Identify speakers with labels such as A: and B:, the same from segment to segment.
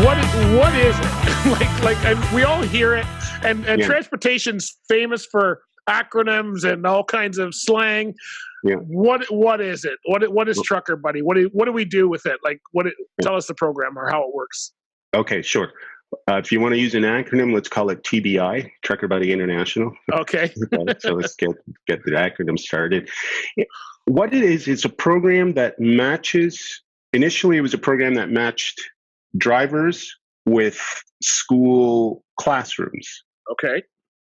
A: what is it? and we all hear it, and transportation's famous for acronyms and all kinds of slang.
B: Yeah.
A: What is it? What is Trucker Buddy? What do we do with it? Tell us the program or how it works.
B: Okay, sure. If you want to use an acronym, let's call it TBI, Trucker Buddy International.
A: Okay.
B: So let's get the acronym started. What it is, it's a program that matches. Initially, it was a program that matched drivers with school classrooms.
A: Okay.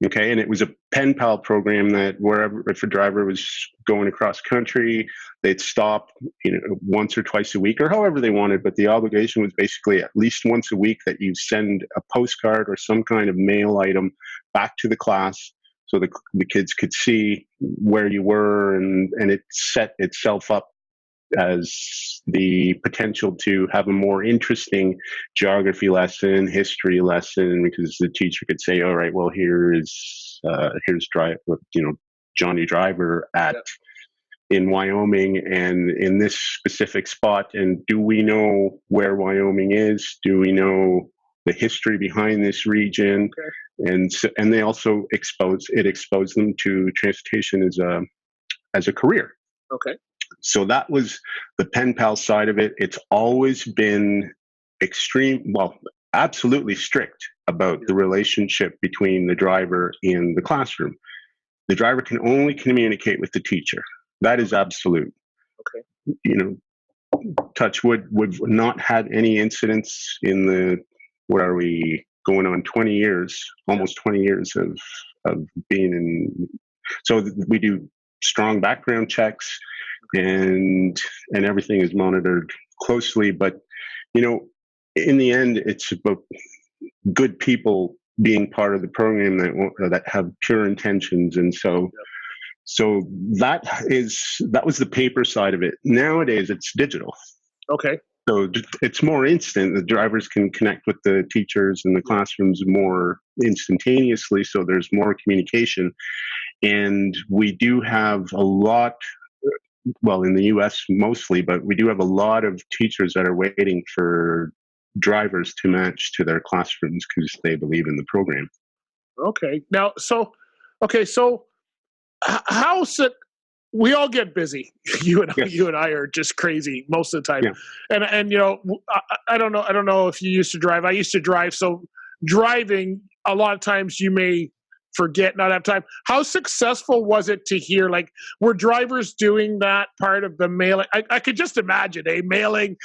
B: Okay, and it was a Penpal program that wherever, if a driver was going across country, they'd stop, once or twice a week or however they wanted. But the obligation was basically at least once a week that you send a postcard or some kind of mail item back to the class so the kids could see where you were, and it set itself up as the potential to have a more interesting geography lesson, history lesson, because the teacher could say, all right, well, here's Johnny Driver in Wyoming and in this specific spot. And do we know where Wyoming is? Do we know the history behind this region? Okay. And they also exposed them to transportation as a career.
A: Okay.
B: So that was the Penpal side of it. It's always been absolutely strict about the relationship between the driver and the classroom. The driver can only communicate with the teacher. That is absolute.
A: Okay.
B: Touch wood, we've not had any incidents in the, what are we going on 20 years, almost 20 years of being in. So we do strong background checks, and everything is monitored closely. But in the end, it's about good people being part of the program that have pure intentions. And so that was the paper side of it. Nowadays, it's digital.
A: Okay.
B: So it's more instant. The drivers can connect with the teachers in the classrooms more instantaneously. So there's more communication. And we do have a lot, well, in the US mostly, but we do have a lot of teachers that are waiting for drivers to match to their classrooms because they believe in the program.
A: Okay. Now, so how's it? We all get busy. You and I are just crazy most of the time. Yeah. And I don't know if you used to drive. I used to drive. So driving, a lot of times you may forget, not have time. How successful was it to hear, were drivers doing that part of the mailing? I could just imagine mailing,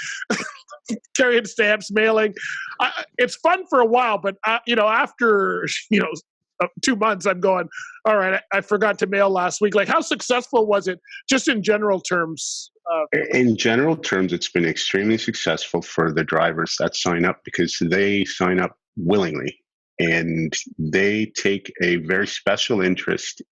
A: carrying stamps, mailing. It's fun for a while, but after 2 months, I'm going, all right, I forgot to mail last week. How successful was it, just in general terms?
B: In general terms, it's been extremely successful for the drivers that sign up, because they sign up willingly. And they take a very special interest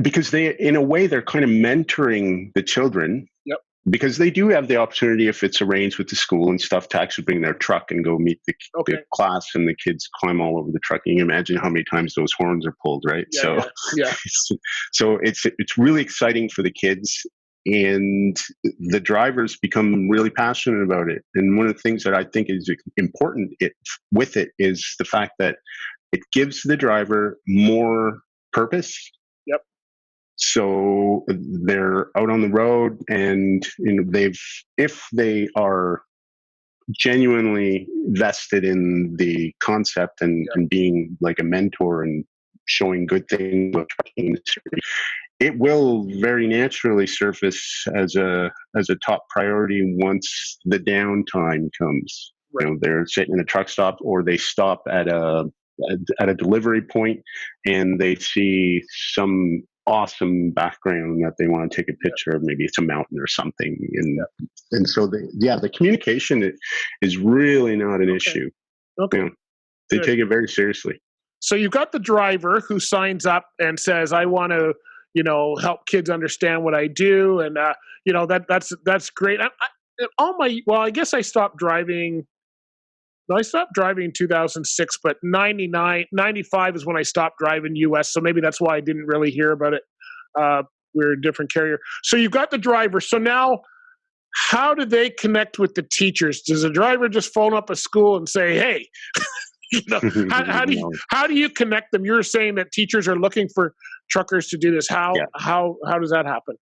B: because in a way, they're kind of mentoring the children.
A: Yep.
B: Because they do have the opportunity, if it's arranged with the school and stuff, to actually bring their truck and go meet the class, and the kids climb all over the truck. And you can imagine how many times those horns are pulled, right?
A: Yeah.
B: So it's really exciting for the kids. And the drivers become really passionate about it. And one of the things that I think is important with it is the fact that it gives the driver more purpose.
A: Yep.
B: So they're out on the road, and if they are genuinely vested in the concept and being like a mentor and showing good things about trucking industry, it will very naturally surface as a top priority once the downtime comes.
A: Right.
B: They're sitting in a truck stop, or they stop at a delivery point, and they see some awesome background that they want to take a picture of. Maybe it's a mountain or something, and so the communication is really not an issue.
A: Okay.
B: They take it very seriously.
A: So you've got the driver who signs up and says, I want to help kids understand what I do. And, that's great. I guess I stopped driving. I stopped driving in 2006, but 95 is when I stopped driving US. So maybe that's why I didn't really hear about it. We're a different carrier. So you've got the driver. So now how do they connect with the teachers? Does a driver just phone up a school and say, "Hey"? How do you connect them? You're saying that teachers are looking for truckers to do this. How does that happen?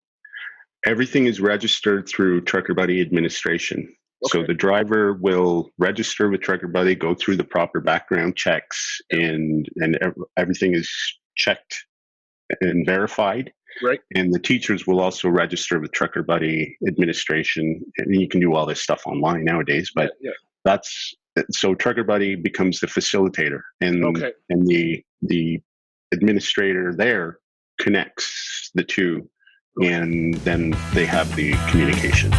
B: Everything is registered through Trucker Buddy administration.
A: Okay.
B: So the driver will register with Trucker Buddy, go through the proper background checks, and everything is checked and verified.
A: Right.
B: And the teachers will also register with Trucker Buddy administration. And you can do all this stuff online nowadays, but that's so Trucker Buddy becomes the facilitator, and the administrator there connects the two, and then they have the communication.